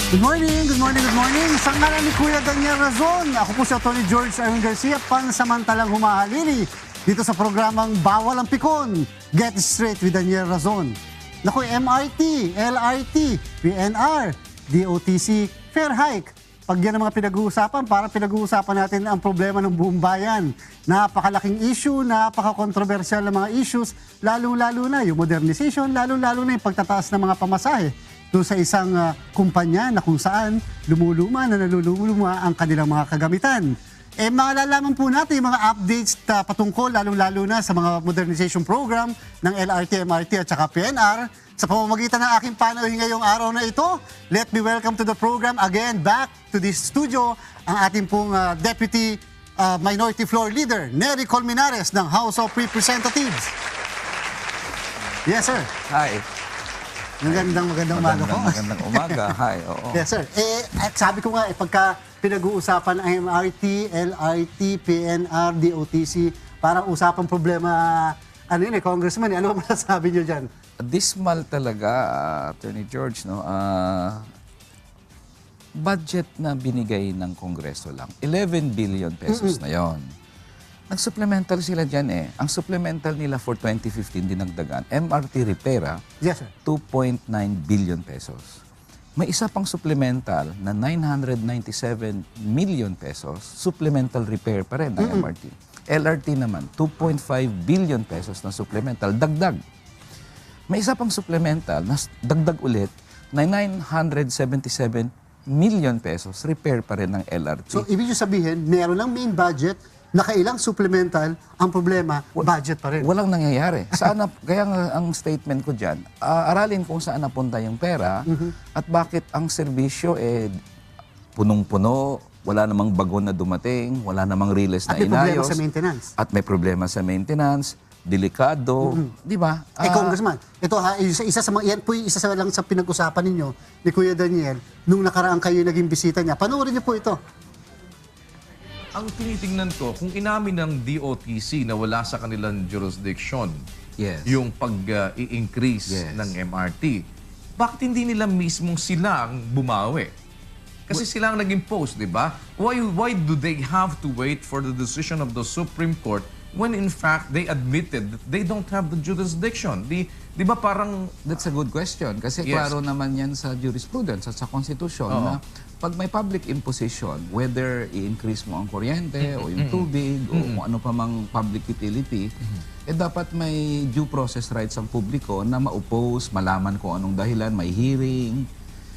Good morning, good morning, good morning. Sa ngalan ni Kuya Daniel Razon, ako po si Tony George Aaron Garcia, pansamantalang humahalili dito sa programang Bawal ang Pikon, Get Straight with Daniel Razon. Naku, MRT, LRT, PNR, DOTC, Fair Hike. Pag yan ang mga pinag-uusapan, parang pinag-uusapan natin ang problema ng buong bayan. Napakalaking issue, napaka-controversial na mga issues, lalong-lalo na yung modernization, lalong-lalo na yung pagtataas ng mga pamasahe doon sa isang kumpanya na kung saan lumuluma na naluluma ang kanilang mga kagamitan. Malalaman po natin yung mga updates patungkol lalong-lalo na sa mga modernization program ng LRT, MRT at saka PNR. Sa pamamagitan ng aking panauhin ngayong araw na ito, let me welcome to the program again back to this studio ang ating pong Deputy Minority Floor Leader, Nery Colmenares ng House of Representatives. Yes, sir. Hi. Magandang umaga po. Magandang umaga. Hi. Oo. Yes, sir. At sabi ko nga, pagka pinag-uusapan ang MRT, LRT, PNR, DOTC, parang usapang problema, Congressman, ano ba masasabi niyo dyan? Dismal talaga, Attorney George, no? Budget na binigay ng Kongreso lang, 11 billion pesos na yon. Nag-supplemental sila dyan eh. Ang supplemental nila for 2015 dinagdagan, MRT Repera, Yes, sir. 2.9 billion pesos. May isa pang supplemental na 997 million pesos, supplemental repair pa rin ng MRT. LRT naman, 2.5 billion pesos na supplemental, dagdag. May isa pang supplemental na dagdag ulit na 977 million pesos, repair pa rin ng LRT. So, ibig sabihin, meron lang main budget, nakailang supplemental, ang problema, budget pa rin. Walang nangyayari. Kaya nga ang statement ko dyan, aralin kung saan napunta yung pera at bakit ang serbisyo punong-puno, wala namang bagon na dumating, wala namang riles na At may problema inayos. sa maintenance. At may problema sa maintenance, delikado, di ba? Congressman, ito isa sa mga, yan po yung isa sa lang sa pinag-usapan ninyo ni Kuya Daniel nung nakaraan kayo naging bisita niya. Panoorin niyo po ito. Ang tinitingnan ko, kung inamin ng DOTC na wala sa kanilang jurisdiction Yes. yung pag-i-increase Yes. ng MRT, bakit hindi nila mismong sila ang bumawi? Kasi sila ang nag-impose, di ba? Why do they have to wait for the decision of the Supreme Court when in fact they admitted that they don't have the jurisdiction? Di ba parang... That's a good question. Kasi Yes. klaro naman yan sa jurisprudence at sa konstitusyon na pag may public imposition, whether i-increase mo ang kuryente o yung tubig o kung ano pa mang public utility, dapat may due process rights ang publiko na ma-oppose, malaman kung anong dahilan, may hearing.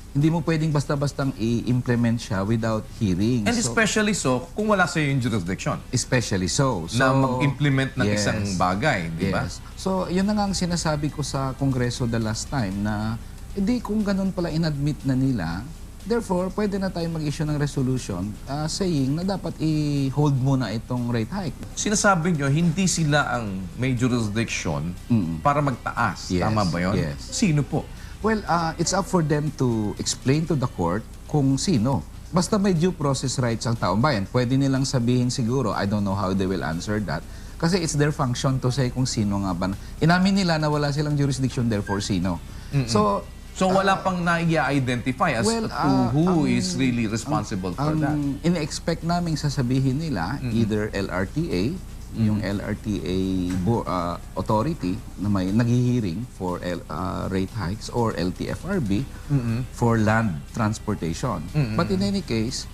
Hindi mo pwedeng basta-bastang i-implement siya without hearing. And especially so, kung wala sa yung jurisdiction Especially so. na mag-implement ng Yes. isang bagay, di ba? Yes. So, yun na nga ang sinasabi ko sa Kongreso the last time na hindi kung ganun pala inadmit na nila, therefore, pwede na tayo mag-issue ng resolution saying na dapat i-hold muna itong rate hike. Sinasabi nyo, hindi sila ang may jurisdiction para magtaas. Yes, Tama ba yun? yes. Sino po? Well, it's up for them to explain to the court kung sino. Basta may due process rights ang taong bayan. Pwede nilang sabihin siguro, I don't know how they will answer that. Kasi it's their function to say kung sino nga ba. Inamin nila na wala silang jurisdiction, therefore sino. So wala pang na-identify as to who is really responsible for that. Ang ine-expect naming sasabihin nila, either LRTA, yung LRTA authority na may naghihiring for rate hikes, or LTFRB for land transportation. But in any case,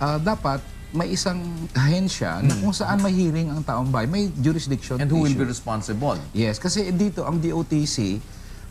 dapat may isang ahensya na kung saan may hearing ang taong bayan, may jurisdiction And who will issue. be responsible? Yes, kasi dito ang DOTC,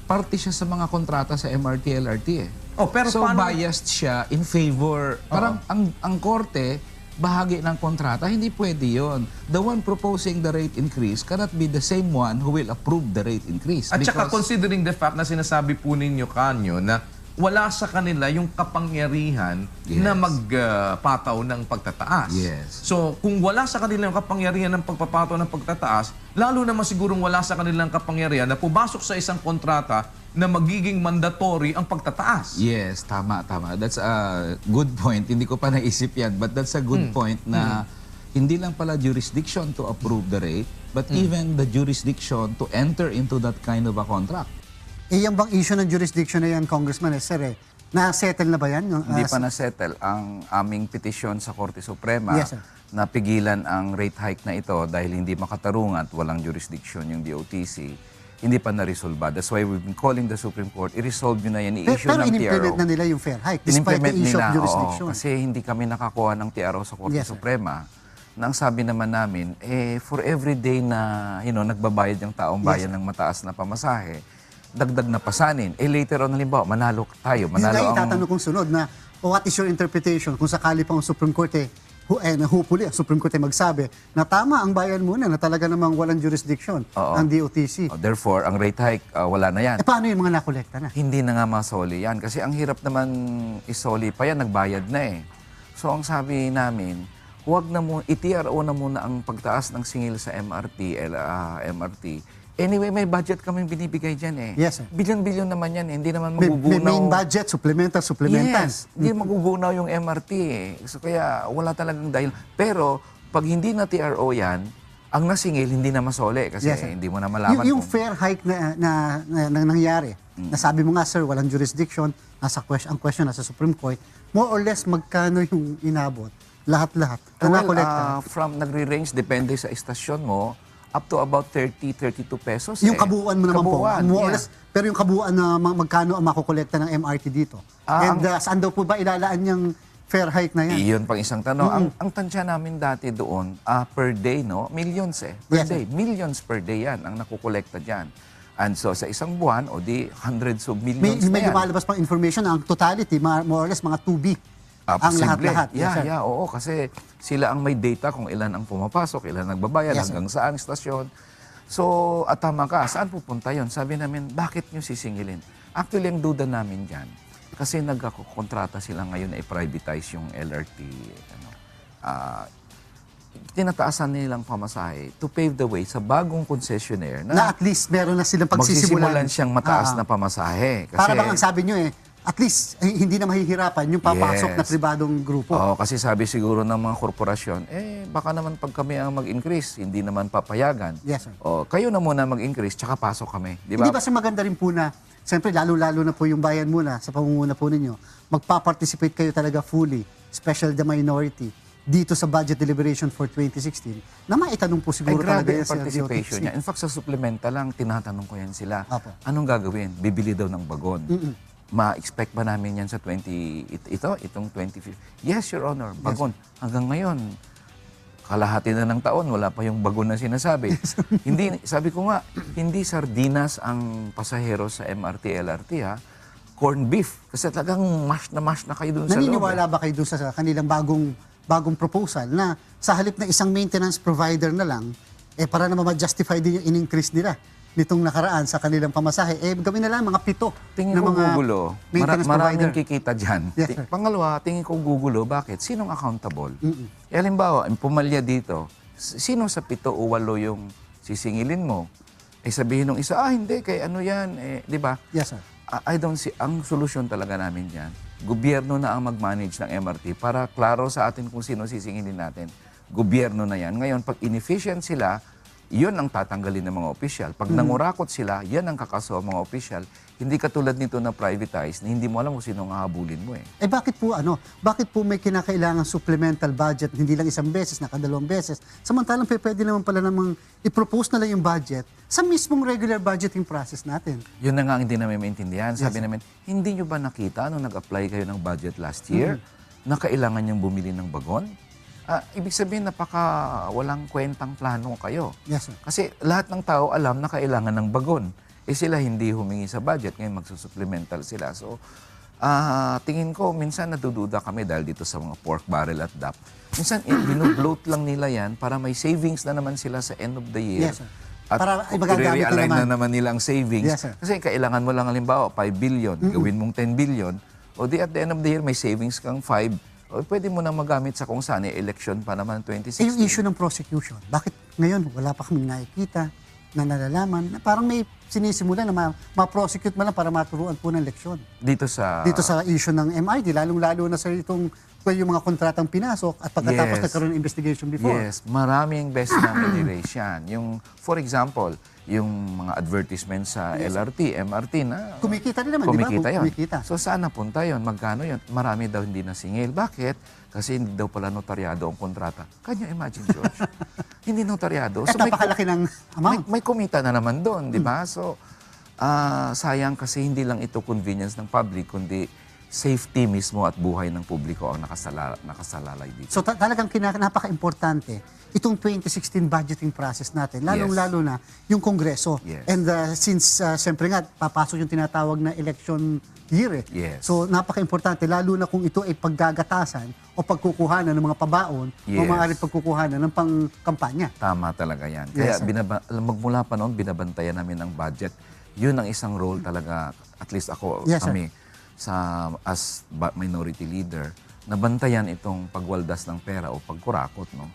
parte siya sa mga kontrata sa MRT, LRT eh. Oh, pero so paano- biased siya in favor, parang ang korte, bahagi ng kontrata, hindi pwede yon. The one proposing the rate increase cannot be the same one who will approve the rate increase. At saka Because- considering the fact na sinasabi po ninyo kanyo na wala sa kanila yung kapangyarihan Yes. na magpataw ng pagtataas. Yes. So, kung wala sa kanila yung kapangyarihan ng pagpapataw ng pagtataas, lalo naman sigurong wala sa kanilang kapangyarihan na pumasok sa isang kontrata na magiging mandatory ang pagtataas. Yes, tama. That's a good point. Hindi ko pa naisip yan, but that's a good point na hindi lang pala jurisdiction to approve the rate, but even the jurisdiction to enter into that kind of a contract. Yan bang issue ng jurisdiction na yan, Congressman, sir, Na-settle na ba yan? Hindi pa na-settle ang aming petisyon sa Korte Suprema Yes, sir. na pigilan ang rate hike na ito dahil hindi makatarungan at walang jurisdiction yung DOTC. Hindi pa na-resolve. That's why we've been calling the Supreme Court. I-resolve nyo na yan, i-issue Pero ng in-implement TRO. na nila yung fair hike despite the issue of jurisdiction. Oo, kasi hindi kami nakakuha ng TRO sa Korte Yes, sir. Suprema. Na ang sabi naman namin, for every day na nagbabayad yung taong bayan ng mataas na pamasahe, dagdag na pasanin. Later on, halimbawa, manalo tayo. Yun nga Manalo yung itatanong kong sunod na what is your interpretation kung sakali pa ang Supreme Court hopefully ang Supreme Court magsabi na tama ang bayan muna na talaga namang walang jurisdiction ang DOTC. Therefore, ang rate hike, wala na yan. Paano yung mga nakolekta na? Hindi na nga masoli yan. Kasi ang hirap naman isoli pa yan, nagbayad na eh. So, ang sabi namin, huwag na mo, i-TRO na muna ang pagtaas ng singil sa MRT. Anyway, may budget kaming binibigay dyan eh. Yes, sir. Bilyon-bilyon naman yan eh. Hindi naman May magugunaw. main budget, supplemental. Yes, hindi magugunaw yung MRT eh. So, kaya wala talagang dahil. Pero, pag hindi na TRO yan, ang nasingil hindi na masole kasi Yes, sir. hindi mo na malaman Yung fair hike na nangyari, nasabi mo nga, sir, walang jurisdiction, ang question nasa Supreme Court, more or less magkano yung inabot? Lahat-lahat. Na nakolekta. Nagre-range, depende sa estasyon mo, up to about 30-32 pesos. Yung kabuuan mo naman Kabuuan, po. More or yeah. less, pero yung kabuuan na magkano ang makukolekta ng MRT dito? And saan daw po ba ilalaan yung fair hike na yan? Iyon pang isang tanong. Ang tansya namin dati doon, per day, no? Millions eh. Per Yes, day. Millions per day yan ang nakukolekta dyan. And so, sa isang buwan, o di hundreds of millions May na yan. lumalabas pang information na ang totality, more or less mga 2B. Ang Posible. lahat-lahat. Yes, sir. Oo. Kasi sila ang may data kung ilan ang pumapasok, ilan nagbabayad, Yes, sir. hanggang saan istasyon. So, at tama ka, saan pupunta yon? Sabi namin, bakit nyo sisingilin? Actually, ang duda namin dyan, kasi nagkakontrata sila ngayon na i-privatize yung LRT. Tinataasan nilang pamasahe to pave the way sa bagong concessionaire Na at least meron na silang magsisimulan pagsisimulan. siyang mataas na pamasahe. Kasi, Para bang ang sabi nyo at least hindi na mahihirapan yung papasok na Yes. pribadong grupo. Oo, kasi sabi siguro ng mga korporasyon, baka naman pag kami ang mag-increase, hindi naman papayagan. Yes, sir. Kayo na muna mag-increase, tsaka pasok kami. Di Hindi ba? ba sa maganda rin po na, siyempre lalo-lalo na po yung bayan muna, sa pamumuna po ninyo, magpa-participate kayo talaga fully, especially the minority, dito sa budget deliberation for 2016, na maitanong po siguro talaga Grabe yan yung sa participation DOTC. niya. In fact, sa supplemental lang, tinatanong ko yan sila. Apo. Anong gagawin? Bibili daw ng bagon. Ma-expect ba namin yan sa itong 2050? Yes, Your Honor, bagon. Hanggang ngayon, kalahati na ng taon, wala pa yung bagon na sinasabi. Hindi, sabi ko nga, hindi sardinas ang pasahero sa MRT, LRT ha. Corn beef. Kasi talagang mash na kayo doon sa loob. Naniniwala ba kayo doon sa kanilang bagong proposal na sa halip na isang maintenance provider na lang, para naman ma-justify din yung in-increase nila nitong nakaraan sa kanilang pamasahe, gawin na lang mga 7 Tingin na ko mga gugulo. maintenance Maraming provider. kikita dyan. Yes, sir. Pangalawa, tingin ko gugulo. Bakit? Sinong accountable? Halimbawa, pumalya dito, sino sa 7 o 8 yung sisingilin mo? Sabihin nung isa, hindi, kay ano yan? Di ba? Yes, sir. I don't see, ang solusyon talaga namin dyan, gobyerno na ang mag-manage ng MRT para klaro sa atin kung sino sisingilin natin. Gobyerno na yan. Ngayon, pag inefficient sila, yun ang tatanggalin ng mga opisyal. Pag nangurakot sila, yan ang kakaso ang mga opisyal. Hindi katulad nito na privatize na hindi mo alam kung sino ang hahabulin mo eh. Bakit po may kinakailangan supplemental budget, hindi lang isang beses, nakadalawang beses, samantalang pwede naman pala namang i-propose na lang yung budget sa mismong regular budgeting process natin. Yun na nga ang hindi namin maintindihan. Sabi namin, hindi nyo ba nakita nung nag-apply kayo ng budget last year na kailangan niyang bumili ng bagon? Ibig sabihin, walang kwentang plano kayo. Yes, sir. Kasi lahat ng tao alam na kailangan ng bagon. Sila hindi humingi sa budget, ngayon magsusupplemental sila. So, tingin ko, minsan natududa kami dahil dito sa mga pork barrel at DAP. Minsan, binubloat lang nila yan para may savings na naman sila sa end of the year. Yes, sir. At Para magagamit na i-realign naman. na naman nila ang savings. Yes, sir. Kasi kailangan mo lang halimbawa 5 billion, gawin mong 10 billion, o di at the end of the year may savings kang 5, o pwede mo na magamit sa kung saan election pa naman 2016. Yung issue ng prosecution, bakit ngayon wala pa kaming nakikita na nalalaman na parang may sinisimulan na ma-prosecute man lang para maturuan po ng leksyon? Dito sa Dito sa issue ng MRT, lalong-lalo na sa itong yung mga kontratang pinasok at pagkatapos Yes. nagkaroon ng investigation before. Yes, maraming beses namin ni-raise yan. Yung, for example, yung mga advertisement sa LRT, MRT na Kumikita din naman, di ba? kumikita yun. Kumikita. So saan napunta yun? Magkano yun? Marami daw hindi nasingil. Bakit? Kasi hindi daw pala notaryado ang kontrata. Can you imagine, George? Hindi notaryado. At napakalaki ng amount. may kumita na naman doon, di ba? So, sayang kasi hindi lang ito convenience ng public, kundi safety mismo at buhay ng publiko ang nakasalalay dito. So talagang napaka-importante itong 2016 budgeting process natin, lalong-lalo na yung Kongreso. Yes. And since siyempre nga papasok yung tinatawag na election year. Yes. So napaka-importante lalo na kung ito ay paggagatasan o pagkukuhanan ng mga pabaon o Yes. maaaring pagkukuhanan ng pangkampanya. Tama talaga yan. Yes, Kaya sir. magmula pa noon, binabantayan namin ang budget. Yun ang isang role talaga, at least ako, Yes, sir. kami, minority leader, nabantayan itong pagwaldas ng pera o pagkurakot. No?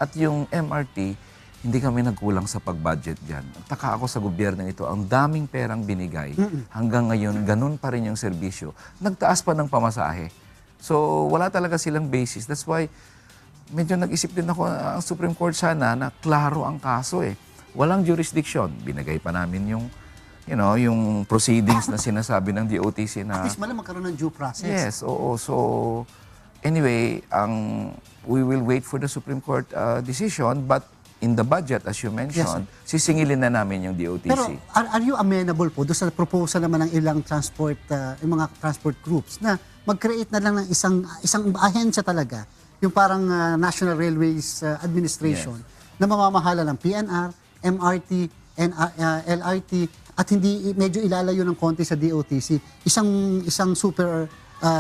At yung MRT, hindi kami nagkulang sa pag-budget dyan. Taka ako sa gobyerno ito, ang daming perang binigay. Hanggang ngayon, ganun pa rin yung serbisyo. Nagtaas pa ng pamasahe. So, wala talaga silang basis. That's why, medyo nag-isip din ako, ang Supreme Court sana na klaro ang kaso eh. Walang jurisdiction. Binigay pa namin yung yung proceedings na sinasabi ng DOTC na... At least malang magkaroon ng due process. Yes, oo. So, anyway, we will wait for the Supreme Court decision, but in the budget, as you mentioned, sisingilin na namin yung DOTC. Pero are you amenable po doon sa proposal naman ng ilang yung mga transport groups na mag-create na lang ng isang ahensya talaga, yung parang National Railways Administration na mamamahala ng PNR, MRT, LRT, at hindi medyo ilalayo ng konti sa DOTC, isang super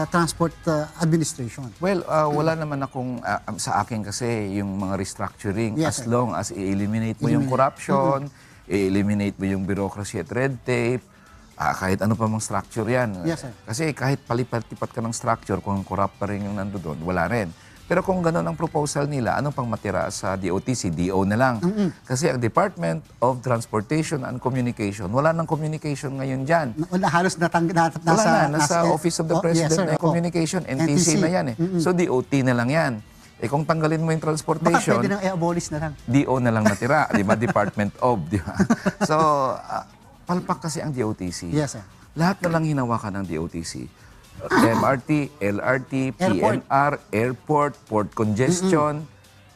transport administration. Well, wala naman akong, sa akin kasi, yung mga restructuring, Yes, as sir. long as i-eliminate mo yung corruption, i-eliminate mo yung bureaucracy at red tape, kahit ano pa mang structure yan. Yes, sir. Kasi kahit palipat-lipat ka ng structure, kung corrupt pa rin yung nando doon, wala rin. Pero kung gano'n ang proposal nila, anong pang matira sa DOTC? DO na lang. Kasi ang Department of Transportation and Communication, wala nang communication ngayon dyan. Wala, halos Wala na, nasa Office of the President yes, sir. na Communication, NTC na yan eh. So DOT na lang yan. Eh kung tanggalin mo yung Baka transportation, pwede nang i-abolish na lang. DO na lang natira, di ba? Department of, di ba? So, palpak kasi ang DOTC. Yes, sir. Lahat na lang hinawakan ng DOTC. MRT, LRT, PNR, airport, port congestion,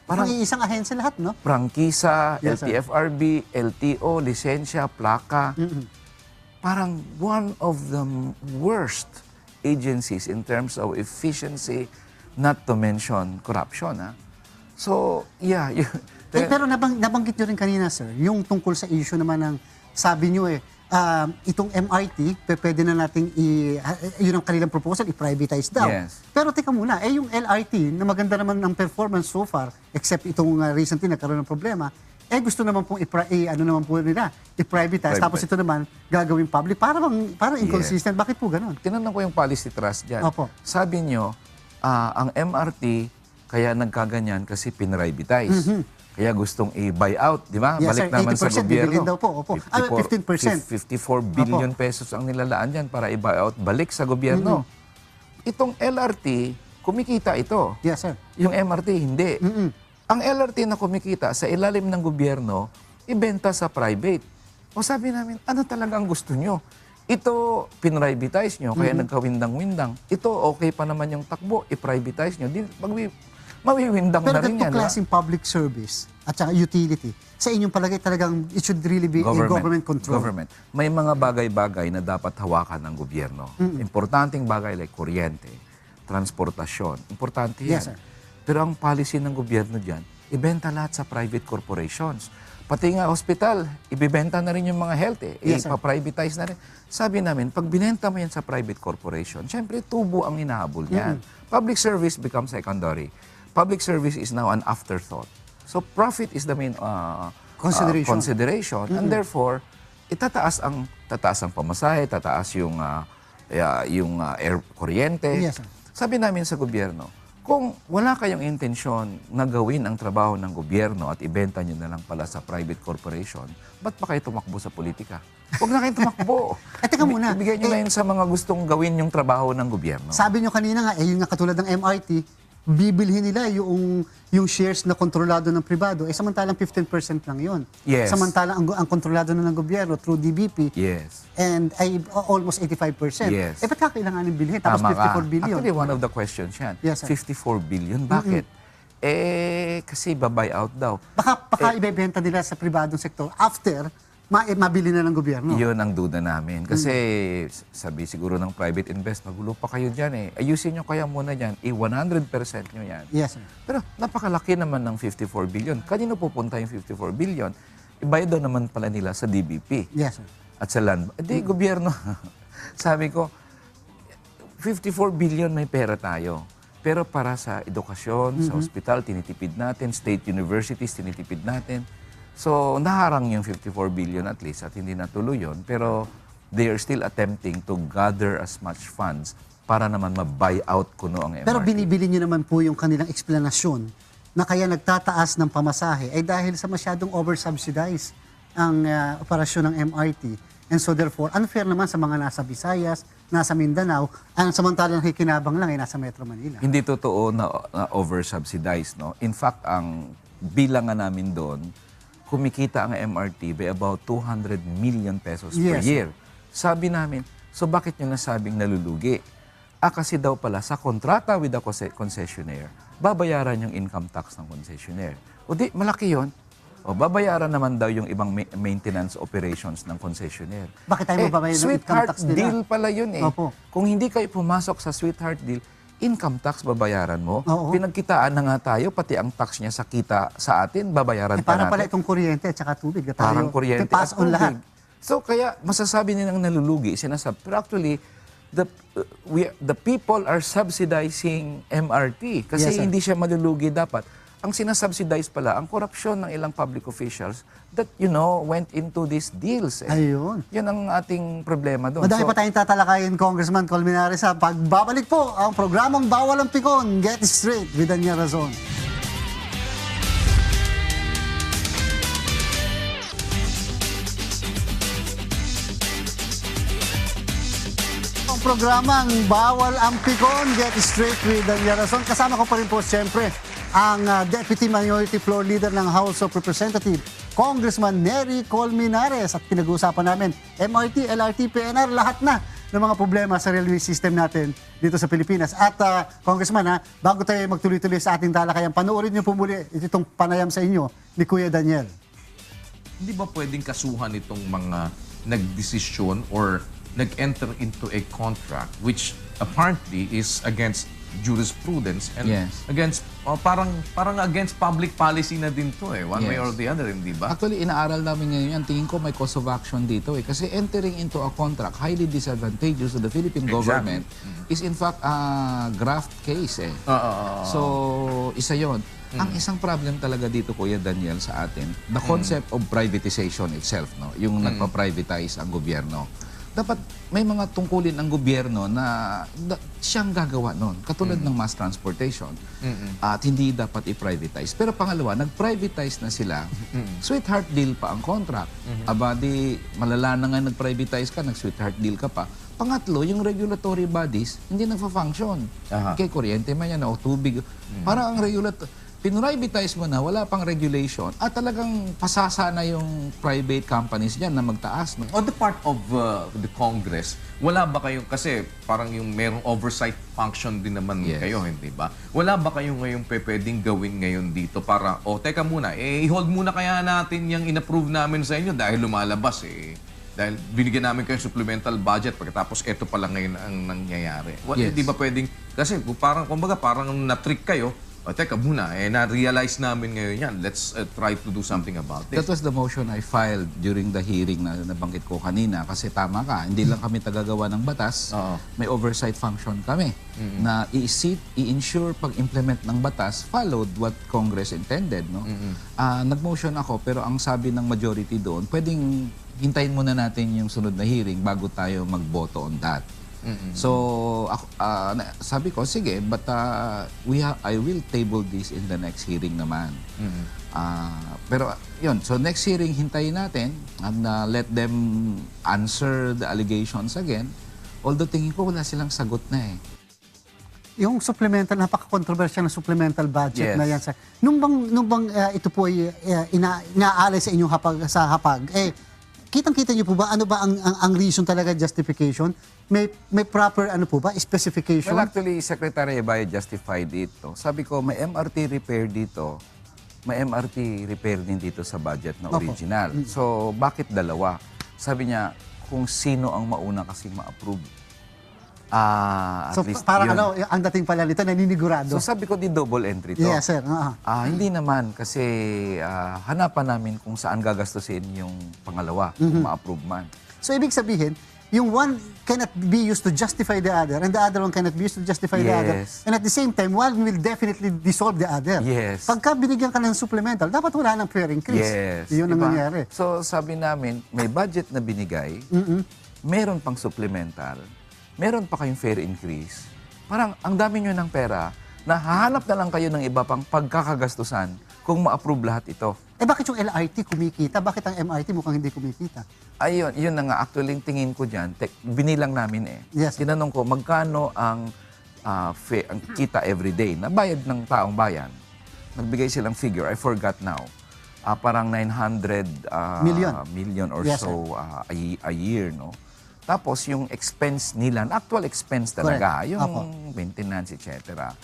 Parang isang ahensya lahat, no? prangkisa, Yes, sir. LTFRB, LTO, lisensya, plaka. Parang one of the worst agencies in terms of efficiency, not to mention corruption. Ha? So, yeah. Pero nabanggit nyo rin kanina, sir, yung tungkol sa issue naman ng, sabi nyo itong MRT, pwede na nating yun ang kanilang proposal, i-privatize daw. Yes. Pero teka muna, yung LRT, na maganda naman ng performance so far, except itong recently nagkaroon ng problema, gusto naman pong i-privatize, tapos ito naman gagawin public. Parang inconsistent. Bakit po ganun? Tinanong ko yung policy trust dyan. Opo. Sabi nyo, ang MRT, kaya nagkaganyan kasi pinrivatize. Kaya gustong i-buy out, di ba? Yes, Balik sir. naman sa 80% gobyerno. bibilhin daw po, opo. 15%. 54 billion pesos ang nilalaan dyan para i-buy out, balik sa gobyerno. Itong LRT, kumikita ito. Yes, sir. Yung MRT, hindi. Ang LRT na kumikita sa ilalim ng gobyerno, ibenta sa private. O sabi namin, ano talaga ang gusto nyo? Ito, pinrivatize nyo, kaya nagkawindang-windang. Ito, okay pa naman yung takbo, i-privatize nyo. Mawiwindang Pero na rin yan. ganito klaseng public service at saka utility, sa inyong palagay talagang it should really be in government control. Government. May mga bagay-bagay na dapat hawakan ng gobyerno. Importanteng bagay like kuryente, transportasyon. Importante yan. Yes, sir. Pero ang policy ng gobyerno dyan, ibenta lahat sa private corporations. Pati nga hospital, ibibenta na rin yung mga health eh. Yes, sir. Ipa-privatize na rin. Sabi namin, pag binenta mo yan sa private corporation, syempre tubo ang hinahabol yan. Public service becomes secondary. Public service is now an afterthought. So profit is the main consideration. And therefore, tataas ang pamasahe, tataas yung air kuryente. Yes, sir. Sabi namin sa gobyerno, Kung wala kayong intensyon na gawin ang trabaho ng gobyerno at ibenta nyo na lang pala sa private corporation, ba't pa kayo tumakbo sa politika? Huwag na kayong tumakbo. Teka muna. Ibigay nyo na yun sa mga gustong gawin yung trabaho ng gobyerno. Sabi nyo kanina nga, yun nga katulad ng MRT, bibilhin nila yung shares na kontrolado ng pribado, samantalang 15% lang yun. Yes. Samantalang ang kontrolado na ng gobyerno through DBP, Yes. and ay almost 85%. Yes. Ba't kakailanganin bilhin? Tapos Tama 54 ka. billion. Actually, one of the questions yan. Yes, sir. 54 billion. Bakit? Kasi babuy out daw. Baka ibebenta nila sa pribadong sektor after mabili na ng gobyerno. Yun ang duda namin. Kasi sabi siguro ng private invest, magulo pa kayo dyan eh. Ayusin nyo kaya muna dyan. 100% nyo yan. Yes, sir. Pero napakalaki naman ng 54 billion. Kanino pupunta yung 54 billion? Ibayad daw naman pala nila sa DBP Yes, sir. at sa land. Gobyerno. Sabi ko, 54 billion may pera tayo. Pero para sa edukasyon, sa hospital, tinitipid natin. State universities, tinitipid natin. So, naharang yung 54 billion at least at hindi natuloy yun. Pero they are still attempting to gather as much funds para naman ma-buy out kuno ang MRT. Pero binibili nyo naman po yung kanilang eksplanasyon na kaya nagtataas ng pamasahe ay dahil sa masyadong oversubsidize ang operasyon ng MRT. And so therefore, unfair naman sa mga nasa Visayas, nasa Mindanao, ang samantalang nakikinabang lang ay nasa Metro Manila. Hindi totoo na oversubsidized, no? In fact, ang bilangan namin doon, kumikita ang MRT by about 200 million pesos per Yes. year. Sabi namin, so bakit nyo nasabing nalulugi? Kasi daw pala sa kontrata with the concessionaire, babayaran yung income tax ng concessionaire. O di, malaki yon. O babayaran naman daw yung ibang maintenance operations ng concessionaire. Bakit tayo mababayad ng income Sweetheart tax nila? deal pala yun eh. Opo. Kung hindi kayo pumasok sa sweetheart deal, income tax babayaran mo. Oo. Pinagkitaan na nga tayo, pati ang tax niya sa kita sa atin, babayaran pa Para natin. pala itong kuryente at saka tubig. Na tayo, Parang kuryente pass at on tubig. lahat. So kaya masasabi nilang nalulugi, sinasabi. Pero actually, the people are subsidizing MRT kasi Yes, sir. hindi siya malulugi dapat. Ang sinasubsidize pala, ang korupsyon ng ilang public officials that, went into these deals. Ayun. Yun ang ating problema doon. Madami pa tayong tatalakayin, Congressman Colmenares, sa pagbabalik po ang programang Bawal ang Pikon, Get Straight with Daniel Razon. Ang programang Bawal ang Pikon, Get Straight with Daniel Razon. Kasama ko pa rin po, siyempre, ang Deputy Minority Floor Leader ng House of Representatives, Congressman Nery Colmenares. At pinag-uusapan namin, MRT, LRT, PNR, lahat na ng mga problema sa railway system natin dito sa Pilipinas. At Congressman, bago tayo magtuloy-tuloy sa ating talakayan, panoorin niyo po muli itong panayam sa inyo ni Kuya Daniel. Hindi ba pwedeng kasuhan itong mga nagdesisyon or nag-enter into a contract which apparently is against jurisprudence and Yes. against parang against public policy na din to one way Yes. or the other, hindi ba? Actually, inaaral namin ngayon yan. Tingin ko may cause of action dito eh. Kasi entering into a contract highly disadvantageous to the Philippine government is in fact a graft case eh. So, isa yon. Ang isang problem talaga dito, Kuya Daniel, sa atin, the concept of privatization itself, no? Yung nagpa-privatize ang gobyerno. Dapat may mga tungkulin ang gobyerno na siyang gagawa nun. Katulad ng mass transportation. At hindi dapat i-privatize. Pero pangalawa, nag-privatize na sila. Sweetheart deal pa ang contract. Aba, di malala na nga nag-privatize ka, nag-sweetheart deal ka pa. Pangatlo, yung regulatory bodies, hindi nagfa-function. Kay kuryente man yan o tubig. Parang ang pinrivatize mo na, wala pang regulation at talagang pasasana yung private companies dyan na magtaas. No? On the part of the Congress, wala ba kayong, kasi parang yung merong oversight function din naman Yes. kayo, hindi ba? Wala ba kayong ngayong pwedeng gawin ngayon dito para, teka muna, i-hold muna kaya natin yung in-approve namin sa inyo dahil lumalabas dahil binigyan namin kayo supplemental budget pagkatapos ito pala ngayon ang nangyayari. Yes. Hindi ba pwedeng, kasi kumbaga parang na-trick kayo, teka muna, na-realize namin ngayon yan. Let's try to do something about this. That was the motion I filed during the hearing na nabanggit ko kanina. Kasi tama ka, hindi lang kami tagagawa ng batas, may oversight function kami na i-ensure pag-implement ng batas followed what Congress intended. No? Nag-motion ako pero ang sabi ng majority doon, pwedeng hintayin muna natin yung sunod na hearing bago tayo magboto on that. So, sabi ko, sige, but I will table this in the next hearing naman. Pero yun, so next hearing, hintayin natin and let them answer the allegations again. Although tingin ko wala silang sagot na eh. Yung supplemental, napaka-controversial na supplemental budget Yes. na yan. Nung bang ito po ay inaalay sa inyong hapag, kitang-kita niyo po ba, ano ba ang reason talaga, justification? May proper, ano po ba, specification? Well, actually, Secretary Ebayo justified it. No? Sabi ko, may MRT repair dito, may MRT repair din dito sa budget na original. So, bakit dalawa? Sabi niya, kung sino ang mauna kasi ma-approve. At So, least parang yun. ang dating pala nito, naninigurado. So, sabi ko, di double entry to. Yes, sir. Hindi naman kasi hanapan namin kung saan gagastusin yung pangalawa, kung ma-approve man. So, ibig sabihin, yung one cannot be used to justify the other and the other one cannot be used to justify the other. Yes. And at the same time, one will definitely dissolve the other. Yes. Pagka binigyan ka ng supplemental, dapat wala ng fair increase. Yes. Yun ang Diba? nangyari. So, sabi namin, may budget na binigay, meron pang supplemental, meron pa kayong fair increase. Parang ang dami nyo ng pera, nahahanap na lang kayo ng iba pang pagkakagastusan kung ma-approve lahat ito. Bakit yung LRT kumikita? Bakit ang MRT mukhang hindi kumikita? Ayun, yun na nga. Actually, tingin ko dyan, binilang namin eh. Yes. Tinanong ko, magkano ang kita everyday na bayad ng taong bayan? Nagbigay silang figure, I forgot now. Parang 900 million or Yes, so a year, no? Tapos yung expense nila, actual expense talaga, Correct. yung maintenance, etc.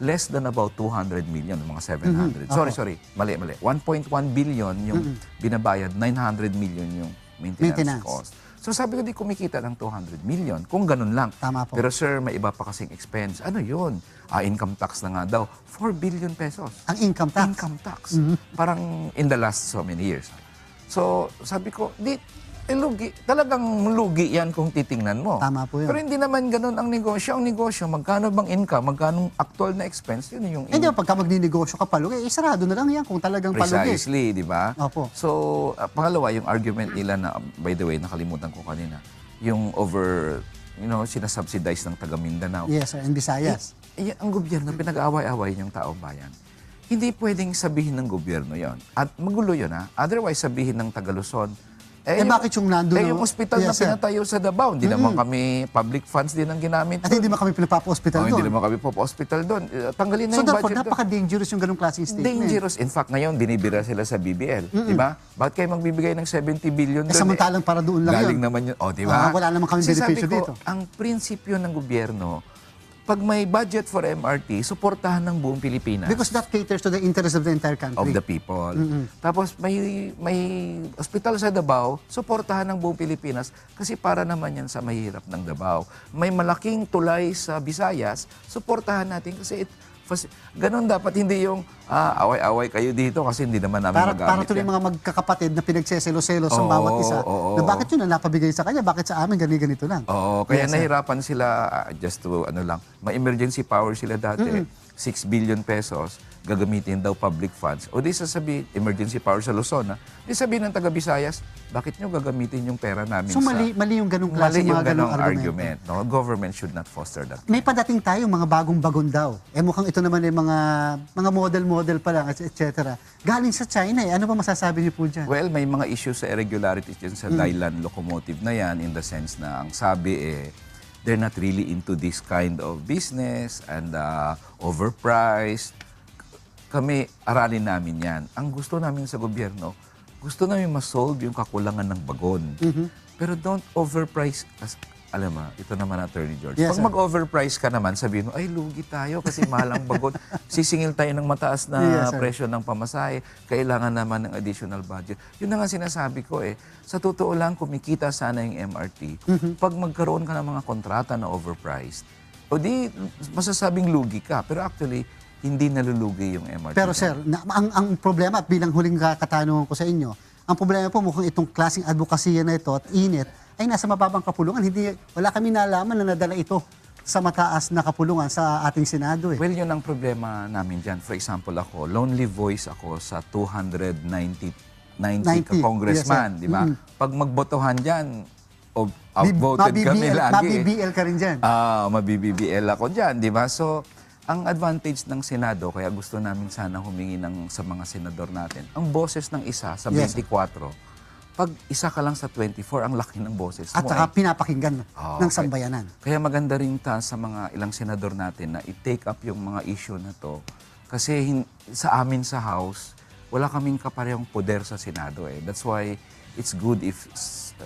Less than about 200 million, mga 700. Sorry, mali. 1.1 billion yung binabayad, 900 million yung maintenance cost. So sabi ko, di kumikita ng 200 million, kung ganun lang. Tama po. Pero sir, may iba pa kasing expense. Ano yun? Income tax na nga daw. 4 billion pesos. Ang income tax? Income tax. Parang in the last so many years. So sabi ko, lugi. Talagang lugi yan kung titingnan mo. Tama po yun. Pero hindi naman ganun ang negosyo. Ang negosyo, magkano bang income, magkano actual na expense, yun yung... Hindi ba, pagka magninegosyo ka palugi, sarado na lang yan kung talagang palugi. Precisely, di ba? Opo. So, pangalawa, yung argument nila na, by the way, nakalimutan ko kanina, yung sinasubsidize ng taga Mindanao. Yes, sir. And Visayas. Ang gobyerno, pinag-aaway-away yung taong bayan. Hindi pwedeng sabihin ng gobyerno yon. At magulo yun, ha? Otherwise, sabihin ng taga Luzon, bakit yung nandun? yung hospital na pinatayo sa Davao, hindi naman kami, public funds din ang ginamit At doon. hindi ba kami pinapapa-hospital doon? Hindi naman kami po hospital doon. Tanggalin na So yung therefore, budget doon. napaka-dangerous yung ganung klaseng statement. Dangerous. In fact, ngayon, binibira sila sa BBL. Di ba? Bakit kayo magbibigay ng 70 billion doon? Samantalang para doon lang galing yun. naman yun. Di ba? Wala naman kami Kasi benepisyo sabi ko, dito. ang prinsipyo ng gobyerno, pag may budget for MRT, suportahan ng buong Pilipinas. Because that caters to the interest of the entire country. Of the people. Tapos may hospital sa Davao, suportahan ng buong Pilipinas kasi para naman yan sa mahirap ng Davao. May malaking tulay sa Visayas, suportahan natin kasi ganun dapat, hindi yung away-away kayo dito kasi hindi naman namin magamit Para tuloy yan. mga magkakapatid na pinagseselo-selo sa bawat isa. oo. Na bakit yun ang napabigay sa kanya? Bakit sa amin ganito lang? Oo, kaya Yes, sir. nahirapan sila, just to, may emergency power sila dati, 6 billion pesos, gagamitin daw public funds. O di sasabihin, emergency power sa Luzon, di sabihin ng taga Visayas, bakit nyo gagamitin yung pera namin So mali yung ganung klase, mali yung mga ganung ganong argument. argument. No? Government should not foster that. May padating tayo mga bagong bagon daw. Mukhang ito naman ay mga model pa lang, etc. Galing sa China Ano ba masasabi niyo po dyan? Well, may mga issues sa irregularities dyan sa Dailan locomotive na yan in the sense na ang sabi they're not really into this kind of business and overpriced. Kami, aralin namin yan. Ang gusto namin sa gobyerno, gusto namin ma-solve yung kakulangan ng bagon. Pero don't overprice. Alam mo, ito naman, Attorney George. Yes, Pag sir. mag-overprice ka naman, sabihin mo, ay, lugi tayo kasi mahal ang bagon. Sisingil tayo ng mataas na Yes, sir. presyo ng pamasahe. Kailangan naman ng additional budget. Yun na nga sinasabi ko Sa totoo lang, kumikita sana yung MRT. Pag magkaroon ka ng mga kontrata na overpriced, o di, masasabing lugi ka. Pero actually, hindi nalulugi yung MRT. Pero sir, ang problema at bilang huling katanungan ko sa inyo, ang problema po mukhang itong klaseng advokasya na ito at init ay nasa mababang kapulungan. Wala kami nalaman na nadala ito sa mataas na kapulungan sa ating Senado. Well, yun ang problema namin dyan. For example, ako, lonely voice ako sa 290 90, congressman, yes, sir. di ba? Pag magbotohan dyan, outvoted kami lagi. Mabibl ka rin dyan. Mabibl ako dyan, di ba? So, ang advantage ng Senado, kaya gusto namin sana humingi sa mga senador natin, ang boses ng isa sa Yes. 24, pag isa ka lang sa 24, ang laki ng boses mo. At saka pinapakinggan ng Okay. sambayanan. Kaya maganda rin sa mga ilang senador natin na i-take up yung mga issue na to. Kasi sa amin sa House, wala kaming kaparehong poder sa Senado eh. That's why it's good if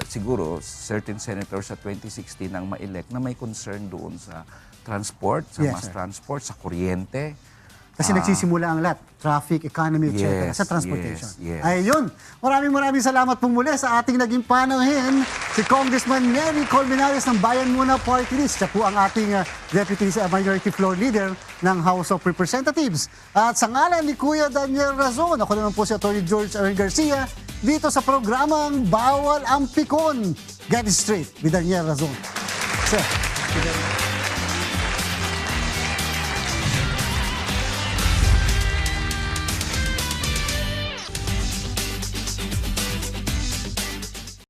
siguro certain senators sa 2016 ang ma-elect na may concern doon sa transport, sa Yes, mass sir. transport, sa kuryente. Kasi nagsisimula ang lahat. Traffic, economy, etc. Yes, sa transportation. yes, yes. Ayun. Maraming salamat po muli sa ating naging panauhin. Si Congressman Neri Colmenares ng Bayan Muna Party List. Siya po ang ating Deputy Minority Floor Leader ng House of Representatives. At sa ngalan ni Kuya Daniel Razon, ako naman po si Atty. George Aaron Garcia, dito sa programang Bawal ang Pikon. Get it straight with Daniel Razon. Sir.